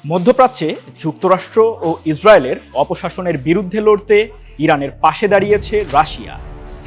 মধ্যপ্রাচ্যে যুক্তরাষ্ট্র ও ইসরায়েলের অপশাসনের বিরুদ্ধে লড়তে ইরানের পাশে দাঁড়িয়েছে রাশিয়া।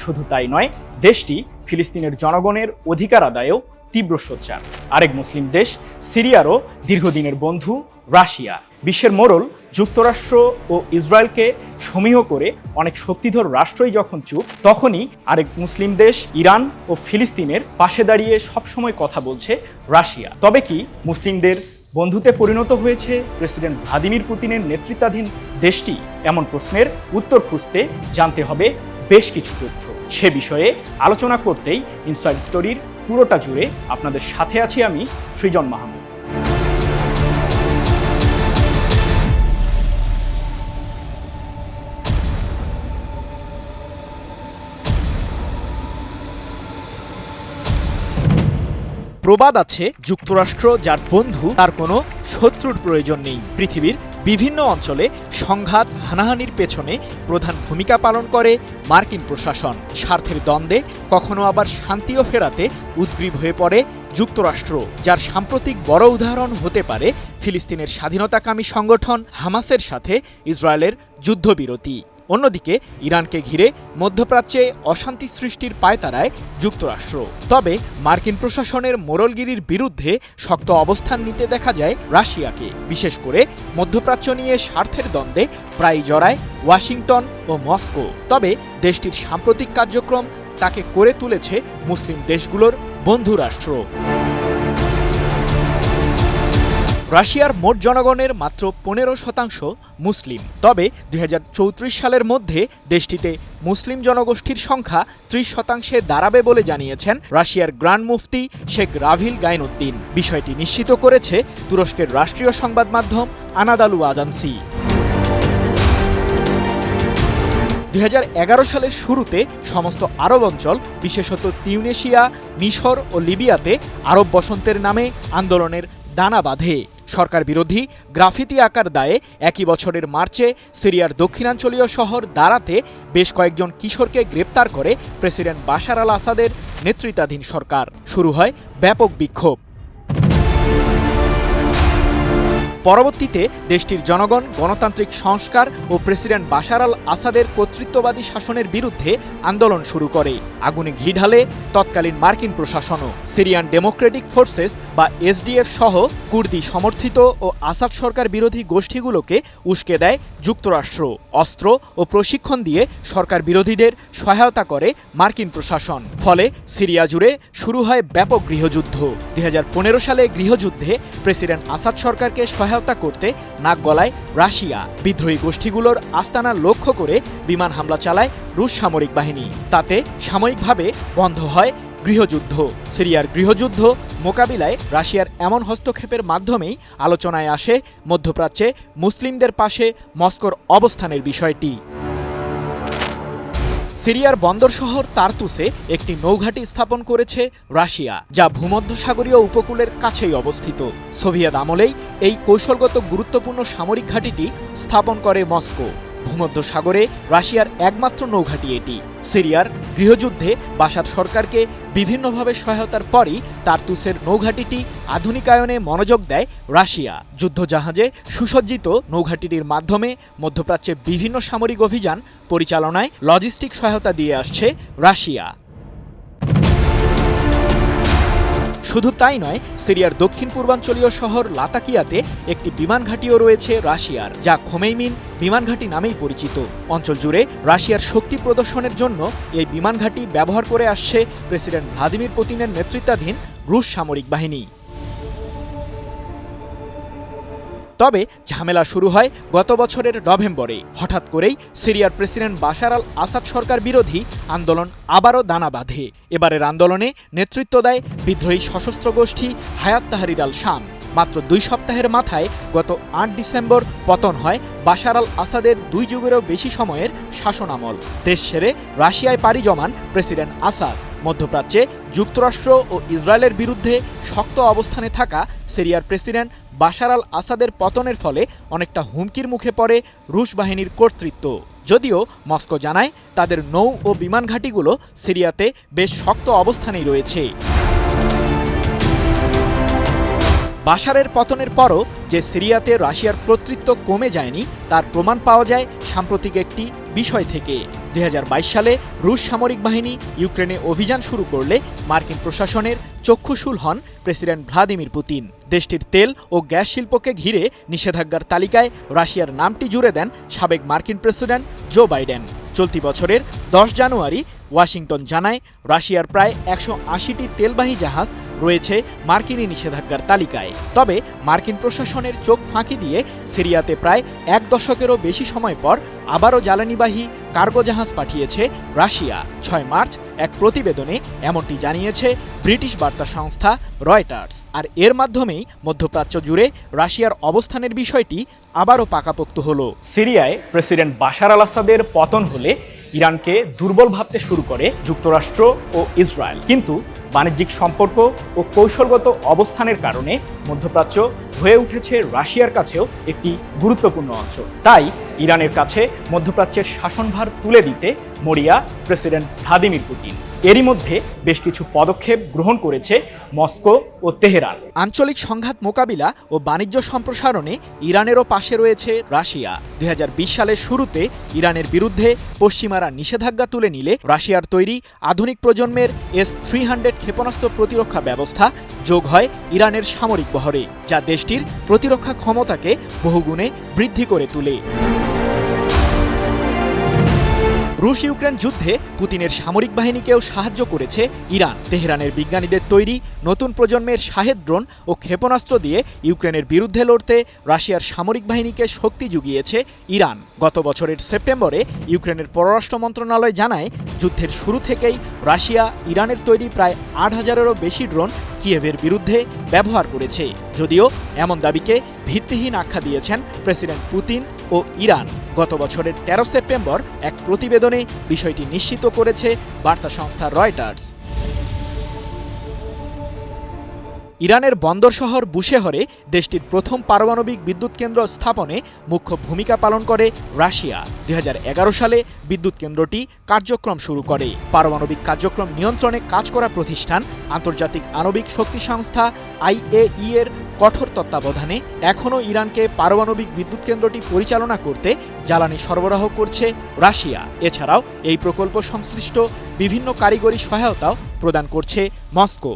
শুধু তাই নয়, দেশটি ফিলিস্তিনের জনগণের অধিকার আদায়েও তীব্র সোচ্চার। আরেক মুসলিম দেশ সিরিয়ারও দীর্ঘদিনের বন্ধু রাশিয়া। বিশ্বের মোড়ল যুক্তরাষ্ট্র ও ইসরায়েলকে সমীহ করে অনেক শক্তিধর রাষ্ট্রই যখন চুপ, তখনই আরেক মুসলিম দেশ ইরান ও ফিলিস্তিনের পাশে দাঁড়িয়ে সবসময় কথা বলছে রাশিয়া। তবে কি মুসলিমদের বন্ধুতে পরিণত হয়েছে প্রেসিডেন্ট ভ্লাদিমির পুতিনের নেতৃত্বাধীন দেশটি? এমন প্রশ্নের উত্তর খুঁজতে জানতে হবে বেশ কিছু তথ্য। সে বিষয়ে আলোচনা করতেই ইনসাইড স্টোরির পুরোটা জুড়ে আপনাদের সাথে আছি আমি, সৃজন মাহমুদ। প্রবাদ আছে, যুক্তরাষ্ট্র যার বন্ধু তার কোনো শত্রুর প্রয়োজন নেই। পৃথিবীর বিভিন্ন অঞ্চলে সংঘাত হানাহানির পেছনে প্রধান ভূমিকা পালন করে মার্কিন প্রশাসন। স্বার্থের দ্বন্দ্বে কখনো আবার শান্তিও ফেরাতে উদ্গ্রীব হয়ে পড়ে যুক্তরাষ্ট্র, যার সাম্প্রতিক বড় উদাহরণ হতে পারে ফিলিস্তিনের স্বাধীনতাকামী সংগঠন হামাসের সাথে ইসরায়েলের যুদ্ধবিরতি। অন্যদিকে ইরানকে ঘিরে মধ্যপ্রাচ্যে অশান্তি সৃষ্টির পায়তারায় যুক্তরাষ্ট্র। তবে মার্কিন প্রশাসনের মোড়লগিরির বিরুদ্ধে শক্ত অবস্থান নিতে দেখা যায় রাশিয়াকে। বিশেষ করে মধ্যপ্রাচ্য নিয়ে স্বার্থের দ্বন্দ্বে প্রায় জড়ায় ওয়াশিংটন ও মস্কো। তবে দেশটির সাম্প্রতিক কার্যক্রম তাকে করে তুলেছে মুসলিম দেশগুলোর বন্ধু রাষ্ট্র। রাশিয়ার মোট জনগণের মাত্র 15% মুসলিম। তবে 2034 সালের মধ্যে দেশটিতে মুসলিম জনগোষ্ঠীর সংখ্যা 30% দাঁড়াবে বলে জানিয়েছেন রাশিয়ার গ্র্যান্ড মুফতি শেখ রাভিল গাইনুদ্দিন। বিষয়টি নিশ্চিত করেছে তুরস্কের রাষ্ট্রীয় সংবাদ মাধ্যম আনাদালু আজান্সি। 2011 সালের শুরুতে সমস্ত আরব অঞ্চল, বিশেষত তিউনেশিয়া, মিশর ও লিবিয়াতে আরব বসন্তের নামে আন্দোলনের দানা বাঁধে। সরকার বিরোধী গ্রাফিতি আঁকার দায়ে একই বছরের মার্চে সিরিয়ার দক্ষিণাঞ্চলীয় শহর দারাতে বেশ কয়েকজন কিশোরকে গ্রেপ্তার করে প্রেসিডেন্ট বাশার আল আসাদের নেতৃত্বাধীন সরকার। শুরু হয় ব্যাপক বিক্ষোভ। পরবর্তীতে দেশটির জনগণ গণতান্ত্রিক সংস্কার ও প্রেসিডেন্ট বাশার আল আসাদের কর্তৃত্ববাদী শাসনের বিরুদ্ধে আন্দোলন শুরু করে। আগুনে ঘি ঢালে তৎকালীন মার্কিন প্রশাসনও। সিরিয়ান ডেমোক্রেটিক ফোর্সেস বা এসডিএফ সহ কুর্দি সমর্থিত ও আসাদ সরকার বিরোধী গোষ্ঠীগুলোকে উস্কে দেয় যুক্তরাষ্ট্র। অস্ত্র ও প্রশিক্ষণ দিয়ে সরকার বিরোধীদের সহায়তা করে মার্কিন প্রশাসন। ফলে সিরিয়া জুড়ে শুরু হয় ব্যাপক গৃহযুদ্ধ। 2015 সালে গৃহযুদ্ধে প্রেসিডেন্ট আসাদ সরকারকে সহায়তা করতে নাক গলায় রাশিয়া। বিদ্রোহী গোষ্ঠীগুলোর আস্তানা লক্ষ্য করে বিমান হামলা চালায় রুশ সামরিক বাহিনী। তাতে সাময়িকভাবে বন্ধ হয় গৃহযুদ্ধ। সিরিয়ার গৃহযুদ্ধ মোকাবিলায় রাশিয়ার এমন হস্তক্ষেপের মাধ্যমেই আলোচনায় আসে মধ্যপ্রাচ্যে মুসলিমদের পাশে মস্কোর অবস্থানের বিষয়টি। সিরিয়ার বন্দর শহর তার্তুসে একটি নৌঘাঁটি স্থাপন করেছে রাশিয়া, যা ভূমধ্যসাগরীয় উপকূলের কাছেই অবস্থিত। সোভিয়েত আমলেই এই কৌশলগত গুরুত্বপূর্ণ সামরিক ঘাঁটিটি স্থাপন করে মস্কো। ভূমধ্যসাগরে রাশিয়ার একমাত্র নৌঘাঁটি এটি। সিরিয়ার গৃহযুদ্ধে বাশার সরকারকে বিভিন্নভাবে সহায়তার পরই তার্তুসের নৌঘাঁটিটি আধুনিকায়নে মনোযোগ দেয় রাশিয়া। যুদ্ধজাহাজে সুসজ্জিত নৌঘাঁটিটির মাধ্যমে মধ্যপ্রাচ্যে বিভিন্ন সামরিক অভিযান পরিচালনায় লজিস্টিক সহায়তা দিয়ে আসছে রাশিয়া। শুধু তাই নয়, সিরিয়ার দক্ষিণ পূর্বাঞ্চলীয় শহর লাতাকিয়াতে একটি বিমান ঘাঁটিও রয়েছে রাশিয়ার, যা খোমেইমিন বিমান ঘাঁটি নামেই পরিচিত। অঞ্চল জুড়ে রাশিয়ার শক্তি প্রদর্শনের জন্য এই বিমান ঘাঁটি ব্যবহার করে আসছে প্রেসিডেন্ট ভ্লাদিমির পুতিনের নেতৃত্বাধীন রুশ সামরিক বাহিনী। তবে ঝামেলা শুরু হয় গত বছরের নভেম্বরে। হঠাৎ করেই সিরিয়ার প্রেসিডেন্ট বাশার আল আসাদ সরকার বিরোধী আন্দোলন আবারও দানা বাঁধে। এবারের আন্দোলনে নেতৃত্ব দেয় বিদ্রোহী সশস্ত্র গোষ্ঠী হায়াত তাহরির আল শাম। মাত্র 2 সপ্তাহের মাথায় গত 8 ডিসেম্বর পতন হয় বাশার আল আসাদের 2 যুগেরও বেশি সময়ের শাসনামল। দেশ ছেড়ে রাশিয়ায় পাড়ি জমান প্রেসিডেন্ট আসাদ। মধ্যপ্রাচ্যে যুক্তরাষ্ট্র ও ইসরায়েলের বিরুদ্ধে শক্ত অবস্থানে থাকা সিরিয়ার প্রেসিডেন্ট বাশার আল আসাদের পতনের ফলে অনেকটা হুমকির মুখে পড়ে রুশ বাহিনীর কর্তৃত্ব। যদিও মস্কো জানায় তাদের নৌ ও বিমান ঘাঁটিগুলো সিরিয়াতে বেশ শক্ত অবস্থানেই রয়েছে। বাশারের পতনের পরও যে সিরিয়াতে রাশিয়ার কর্তৃত্ব কমে যায়নি তার প্রমাণ পাওয়া যায় সাম্প্রতিক একটি বিষয় থেকে। 2022 সালে রুশ সামরিক বাহিনী ইউক্রেনে অভিযান শুরু করলে মার্কিন প্রশাসনের চক্ষুশূল হন প্রেসিডেন্ট ভ্লাদিমির পুতিন। দেশটির তেল ও গ্যাস শিল্পকে ঘিরে নিষেধাজ্ঞার তালিকায় রাশিয়ার নামটি জুড়ে দেন সাবেক মার্কিন প্রেসিডেন্ট জো বাইডেন। চলতি বছরের 10 জানুয়ারি ওয়াশিংটন জানায় রাশিয়ার প্রায় 180টি তেলবাহী জাহাজ রয়েছে মার্কিনী নিষেধাজ্ঞার তালিকায়। তবে মার্কিন প্রশাসনের চোখ ফাঁকি দিয়ে সিরিয়াতে প্রায় 1 দশকেরও বেশি সময় পর আবারও জ্বালানিবাহী কার্গো জাহাজ পাঠিয়েছে রাশিয়া। 6 মার্চ এক প্রতিবেদনে এমনটি জানিয়েছে ব্রিটিশ বার্তা সংস্থা রয়টার্স। আর এর মাধ্যমেই মধ্যপ্রাচ্য জুড়ে রাশিয়ার অবস্থানের বিষয়টি আবারও পাকাপোক্ত হলো। সিরিয়ায় প্রেসিডেন্ট বাশার আল আসাদের পতন হলে ইরানকে দুর্বল ভাবতে শুরু করে যুক্তরাষ্ট্র ও ইসরায়েল। কিন্তু বাণিজ্যিক সম্পর্ক ও কৌশলগত অবস্থানের কারণে মধ্যপ্রাচ্য হয়ে উঠেছে রাশিয়ার কাছেও একটি গুরুত্বপূর্ণ অঞ্চল। তাই ইরানের কাছে মধ্যপ্রাচ্যের শাসনভার তুলে দিতে মরিয়া প্রেসিডেন্ট ভ্লাদিমির পুতিন। এরই মধ্যে বেশ কিছু পদক্ষেপ গ্রহণ করেছে মস্কো ও তেহরান। আঞ্চলিক সংঘাত মোকাবিলা ও বাণিজ্য সম্প্রসারণে ইরানেরও পাশে রয়েছে রাশিয়া। 2020 সালের শুরুতে ইরানের বিরুদ্ধে পশ্চিমারা নিষেধাজ্ঞা তুলে নিলে রাশিয়ার তৈরি আধুনিক প্রজন্মের S-300 ক্ষেপণাস্ত্র প্রতিরক্ষা ব্যবস্থা যোগ হয় ইরানের সামরিক বহরে, যা দেশটির প্রতিরক্ষা ক্ষমতাকে বহুগুণে বৃদ্ধি করে তোলে। রুশ ইউক্রেন যুদ্ধে পুতিনের সামরিক বাহিনীকেও সাহায্য করেছে ইরান। তেহরানের বিজ্ঞানীদের তৈরি নতুন প্রজন্মের শাহেদ ড্রোন ও ক্ষেপণাস্ত্র দিয়ে ইউক্রেনের বিরুদ্ধে লড়তে রাশিয়ার সামরিক বাহিনীকে শক্তি জুগিয়েছে ইরান। গত বছরের সেপ্টেম্বরে ইউক্রেনের পররাষ্ট্র মন্ত্রণালয় জানায়, যুদ্ধের শুরু থেকেই রাশিয়া ইরানের তৈরি প্রায় 8,000-এরও বেশি ড্রোন কিয়েভের বিরুদ্ধে ব্যবহার করেছে। যদিও এমন দাবিকে ভিত্তিহীন আখ্যা দিয়েছেন প্রেসিডেন্ট পুতিন ও ইরান। গত বছরের 13 সেপ্টেম্বর এক প্রতিবেদনে বিষয়টি নিশ্চিত করেছে বার্তা সংস্থা রয়টার্স। ইরানের বন্দর শহর বুশেহরে দেশটির প্রথম পারমাণবিক বিদ্যুৎ কেন্দ্র স্থাপনে মুখ্য ভূমিকা পালন করে রাশিয়া। 2011 সালে বিদ্যুৎ কেন্দ্রটি কার্যক্রম শুরু করে। পারমাণবিক কার্যক্রম নিয়ন্ত্রণে কাজ করা প্রতিষ্ঠান আন্তর্জাতিক আণবিক শক্তি সংস্থা IAEA এর কঠোর তত্ত্বাবধানে এখনও ইরানকে পারমাণবিক বিদ্যুৎ কেন্দ্রটি পরিচালনা করতে জ্বালানি সরবরাহ করছে রাশিয়া। এছাড়াও এই প্রকল্প সংশ্লিষ্ট বিভিন্ন কারিগরি সহায়তাও প্রদান করছে মস্কো।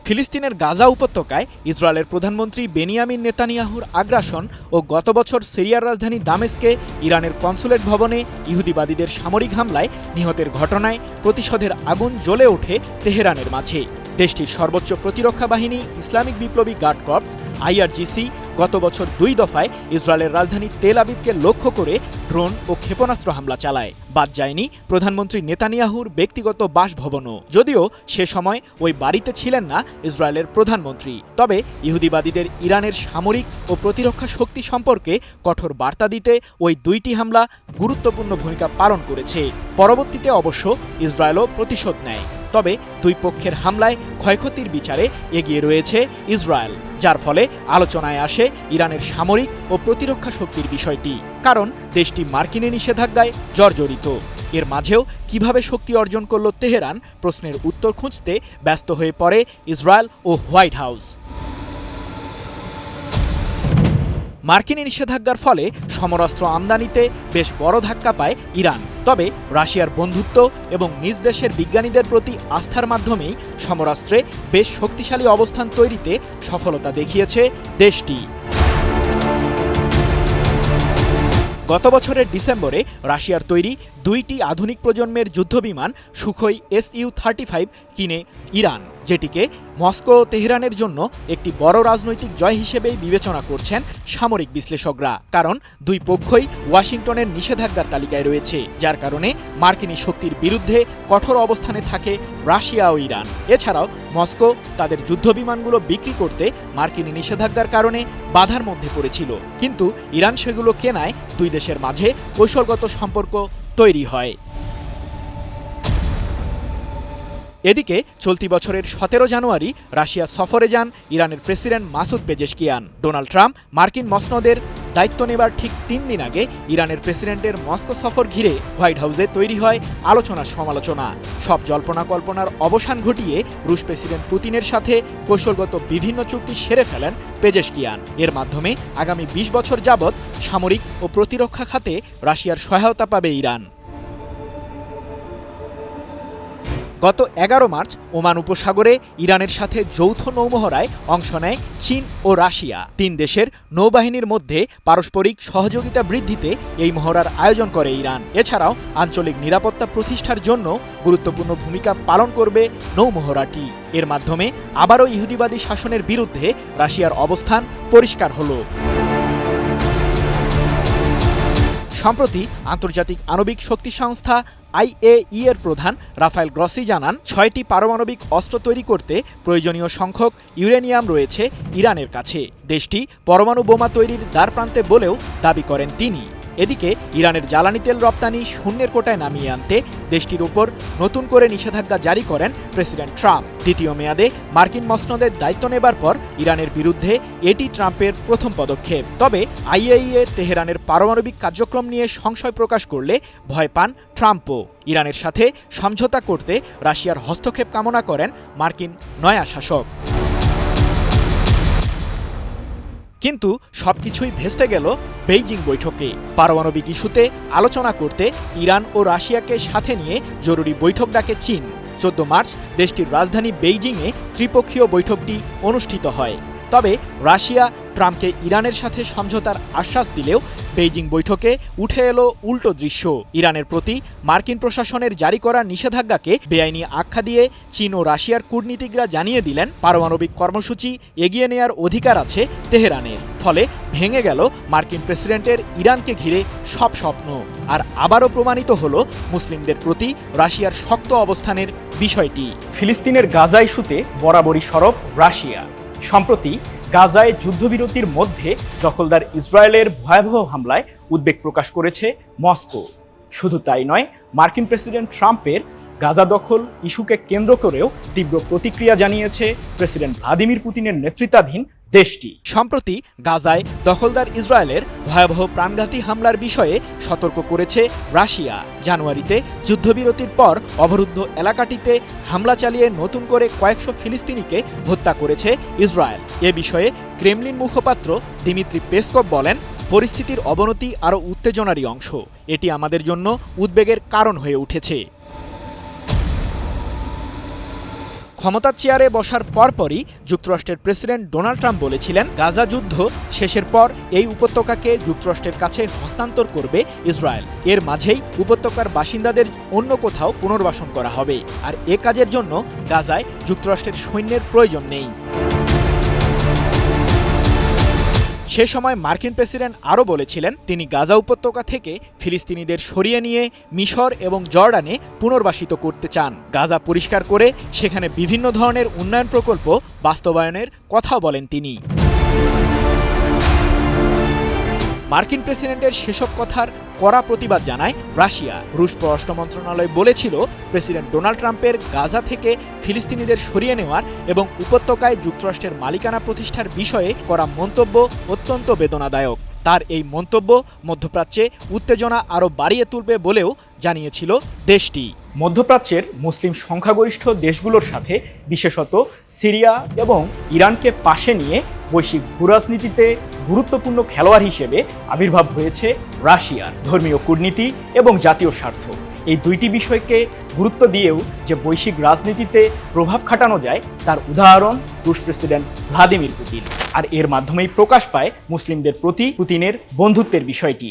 ফিলিস্তিনের গাজা উপত্যকায় ইসরায়েলের প্রধানমন্ত্রী বেনিয়ামিন নেতানিয়াহুর আগ্রাসন ও গত বছর সিরিয়ার রাজধানী দামেস্কে ইরানের কনসুলেট ভবনে ইহুদিবাদীদের সামরিক হামলায় নিহতের ঘটনায় প্রতিশোধের আগুন জ্বলে ওঠে তেহরানের মাঝে। দেশটির সর্বোচ্চ প্রতিরক্ষা বাহিনী ইসলামিক বিপ্লবী গার্ড কর্পস IRGC গত বছর 2 দফায় ইসরায়েলের রাজধানী তেল আবিবকে লক্ষ্য করে ড্রোন ও ক্ষেপণাস্ত্র হামলা চালায়। বাদ যায়নি প্রধানমন্ত্রী নেতানিয়াহুর ব্যক্তিগত বাসভবনও, যদিও সে সময় ওই বাড়িতে ছিলেন না ইসরায়েলের প্রধানমন্ত্রী। তবে ইহুদিবাদীদের ইরানের সামরিক ও প্রতিরক্ষা শক্তি সম্পর্কে কঠোর বার্তা দিতে ওই 2টি হামলা গুরুত্বপূর্ণ ভূমিকা পালন করেছে। পরবর্তীতে অবশ্য ইসরায়েলও প্রতিশোধ নেয়। তবে দুই পক্ষের হামলায় ক্ষয়ক্ষতির বিচারে এগিয়ে রয়েছে ইসরায়েল, যার ফলে আলোচনায় আসে ইরানের সামরিক ও প্রতিরক্ষা শক্তির বিষয়টি। কারণ দেশটি মার্কিনী নিষেধাজ্ঞায় জর্জরিত। এর মাঝেও কিভাবে শক্তি অর্জন করল তেহরান প্রশ্নের উত্তর খুঁজতে ব্যস্ত হয়ে পড়ে ইসরায়েল ও হোয়াইট হাউস। মার্কিনী নিষেধাজ্ঞার ফলে সমরাস্ত্র আমদানিতে বেশ বড় ধাক্কা পায় ইরান। তবে রাশিয়ার বন্ধুত্ব এবং নিজ দেশের বিজ্ঞানীদের প্রতি আস্থার মাধ্যমেই সমরাস্ত্রে বেশ শক্তিশালী অবস্থান তৈরিতে সফলতা দেখিয়েছে দেশটি। গত বছরের ডিসেম্বরে রাশিয়ার তৈরি 2টি আধুনিক প্রজন্মের যুদ্ধবিমান সুখোই Su-35 কিনে ইরান, যেটিকে মস্কো ও তেহরানের জন্য একটি বড় রাজনৈতিক জয় হিসেবেই বিবেচনা করছেন সামরিক বিশ্লেষকরা। কারণ দুই পক্ষই ওয়াশিংটনের নিষেধাজ্ঞার তালিকায় রয়েছে, যার কারণে মার্কিনী শক্তির বিরুদ্ধে কঠোর অবস্থানে থাকে রাশিয়া ও ইরান। এছাড়াও মস্কো তাদের যুদ্ধবিমানগুলো বিক্রি করতে মার্কিনী নিষেধাজ্ঞার কারণে বাধার মধ্যে পড়েছিল, কিন্তু ইরান সেগুলো কেনায় দুই দেশের মাঝে কৌশলগত সম্পর্ক তৈরি হয়। এদিকে চলতি বছরের 17 জানুয়ারি রাশিয়া সফরে যান ইরানের president Masoud Pezeshkian. Donald Trump মার্কিন মসনদের দায়িত্ব নেবার ঠিক 3 দিন আগে ইরানের প্রেসিডেন্টের মস্কো সফর ঘিরে হোয়াইট হাউসে তৈরি হয় আলোচনা সমালোচনা। সব জল্পনা কল্পনার অবসান ঘটিয়ে রুশ প্রেসিডেন্ট পুতিনের সাথে কৌশলগত বিভিন্ন চুক্তি সেরে ফেলেন পেজেশকিয়ান। এর মাধ্যমে আগামী 20 বছর যাবৎ সামরিক ও প্রতিরক্ষা খাতে রাশিয়ার সহায়তা পাবে ইরান। গত 11 মার্চ ওমান উপসাগরে ইরানের সাথে যৌথ নৌমহড়ায় অংশ নেয় চীন ও রাশিয়া। 3 দেশের নৌবাহিনীর মধ্যে পারস্পরিক সহযোগিতা বৃদ্ধিতে এই মহড়ার আয়োজন করে ইরান। এছাড়াও আঞ্চলিক নিরাপত্তা প্রতিষ্ঠার জন্য গুরুত্বপূর্ণ ভূমিকা পালন করবে নৌমহড়াটি। এর মাধ্যমে আবারও ইহুদিবাদী শাসনের বিরুদ্ধে রাশিয়ার অবস্থান পরিষ্কার হলো। সম্প্রতি আন্তর্জাতিক আণবিক শক্তি সংস্থা IAEA এর প্রধান রাফায়েল গ্রসি জানান, 6টি পারমাণবিক অস্ত্র তৈরি করতে প্রয়োজনীয় সংখ্যক ইউরেনিয়াম রয়েছে ইরানের কাছে। দেশটি পরমাণু বোমা তৈরির দ্বারপ্রান্তে বলেও দাবি করেন তিনি। এদিকে ইরানের জ্বালানি তেল রপ্তানি শূন্যের কোটায় নামিয়ে আনতে দেশটির উপর নতুন করে নিষেধাজ্ঞা জারি করেন প্রেসিডেন্ট ট্রাম্প। দ্বিতীয় মেয়াদে মার্কিন মসনদের দায়িত্ব নেবার পর ইরানের বিরুদ্ধে এটি ট্রাম্পের প্রথম পদক্ষেপ। তবে IAEA তেহরানের পারমাণবিক কার্যক্রম নিয়ে সংশয় প্রকাশ করলে ভয় পান ট্রাম্পও। ইরানের সাথে সমঝোতা করতে রাশিয়ার হস্তক্ষেপ কামনা করেন মার্কিন নয়া শাসক। কিন্তু সবকিছুই ভেস্তে গেল বেইজিং বৈঠকে। পারমাণবিক ইস্যুতে আলোচনা করতে ইরান ও রাশিয়াকে সাথে নিয়ে জরুরি বৈঠক ডাকে চীন। 14 মার্চ দেশটির রাজধানী বেইজিংয়ে ত্রিপক্ষীয় বৈঠকটি অনুষ্ঠিত হয়। তবে রাশিয়া ট্রাম্পকে ইরানের সাথে সমঝোতার আশ্বাস দিলেও বেইজিং বৈঠকে উঠে এলো উল্টো দৃশ্য। ইরানের প্রতি মার্কিন প্রশাসনের জারি করা নিষেধাজ্ঞাকে বেআইনি আখ্যা দিয়ে চীন ও রাশিয়ার কূটনীতিকরা জানিয়ে দিলেন পারমাণবিক কর্মসূচি এগিয়ে নেয়ার অধিকার আছে তেহরানের। ফলে ভেঙে গেল মার্কিন প্রেসিডেন্টের ইরানকে ঘিরে সব স্বপ্ন। আর আবারও প্রমাণিত হলো মুসলিমদের প্রতি রাশিয়ার শক্ত অবস্থানের বিষয়টি। ফিলিস্তিনের গাজা ইস্যুতে বরাবরই সরব রাশিয়া। সম্প্রতি গাজায় যুদ্ধবিরতির মধ্যে দখলদার ইসরায়েলের ভয়াবহ হামলায় উদ্বেগ প্রকাশ করেছে মস্কো। শুধু তাই নয়, মার্কিন প্রেসিডেন্ট ট্রাম্পের গাজা দখল ইস্যুকে কেন্দ্র করেও তীব্র প্রতিক্রিয়া জানিয়েছে প্রেসিডেন্ট ভ্লাদিমির পুতিনের নেতৃত্বাধীন দেশটি। সম্প্রতি গাজায় দখলদার ইসরায়েলের ভয়াবহ প্রাণঘাতী হামলার বিষয়ে সতর্ক করেছে রাশিয়া। জানুয়ারিতে যুদ্ধবিরতির পর অবরুদ্ধ এলাকাটিতে হামলা চালিয়ে নতুন করে কয়েকশো ফিলিস্তিনিকে হত্যা করেছে ইসরায়েল। এ বিষয়ে ক্রেমলিন মুখপাত্র দিমিত্রি পেসকভ বলেন, পরিস্থিতির অবনতি আরও উত্তেজনারই অংশ। এটি আমাদের জন্য উদ্বেগের কারণ হয়ে উঠেছে। ক্ষমতার চেয়ারে বসার পরপরই যুক্তরাষ্ট্রের প্রেসিডেন্ট ডোনাল্ড ট্রাম্প বলেছিলেন, গাজা যুদ্ধ শেষের পর এই উপত্যকাকে যুক্তরাষ্ট্রের কাছে হস্তান্তর করবে ইসরায়েল। এর মাঝেই উপত্যকার বাসিন্দাদের অন্য কোথাও পুনর্বাসন করা হবে। আর এ কাজের জন্য গাজায় যুক্তরাষ্ট্রের সৈন্যের প্রয়োজন নেই। সে সময় মার্কিন প্রেসিডেন্ট আরও বলেছিলেন, তিনি গাজা উপত্যকা থেকে ফিলিস্তিনিদের সরিয়ে নিয়ে মিশর এবং জর্ডানে পুনর্বাসিত করতে চান। গাজা পরিষ্কার করে সেখানে বিভিন্ন ধরনের উন্নয়ন প্রকল্প বাস্তবায়নের কথাও বলেন তিনি। মার্কিন প্রেসিডেন্টের সেসব কথার কড়া প্রতিবাদ জানায় রাশিয়া। রুশ পররাষ্ট্র মন্ত্রণালয় বলেছিল, প্রেসিডেন্ট ডোনাল্ড ট্রাম্পের গাজা থেকে ফিলিস্তিনিদের সরিয়ে নেওয়ার এবং উপত্যকায় যুক্তরাষ্ট্রের মালিকানা প্রতিষ্ঠার বিষয়ে করা মন্তব্য অত্যন্ত বেদনাদায়ক। তার এই মন্তব্য মধ্যপ্রাচ্যে উত্তেজনা আরও বাড়িয়ে তুলবে বলেও জানিয়েছিল দেশটি। মধ্যপ্রাচ্যের মুসলিম সংখ্যাগরিষ্ঠ দেশগুলোর সাথে বিশেষত সিরিয়া এবং ইরানকে পাশে নিয়ে বৈশ্বিক ভূরাজনীতিতে গুরুত্বপূর্ণ খেলোয়াড় হিসেবে আবির্ভাব হয়েছে রাশিয়ার। ধর্মীয় কূটনীতি এবং জাতীয় স্বার্থ, এই দুইটি বিষয়কে গুরুত্ব দিয়েও যে বৈশ্বিক রাজনীতিতে প্রভাব খাটানো যায় তার উদাহরণ রুশ প্রেসিডেন্ট ভ্লাদিমির পুতিন। আর এর মাধ্যমেই প্রকাশ পায় মুসলিমদের প্রতি পুতিনের বন্ধুত্বের বিষয়টি।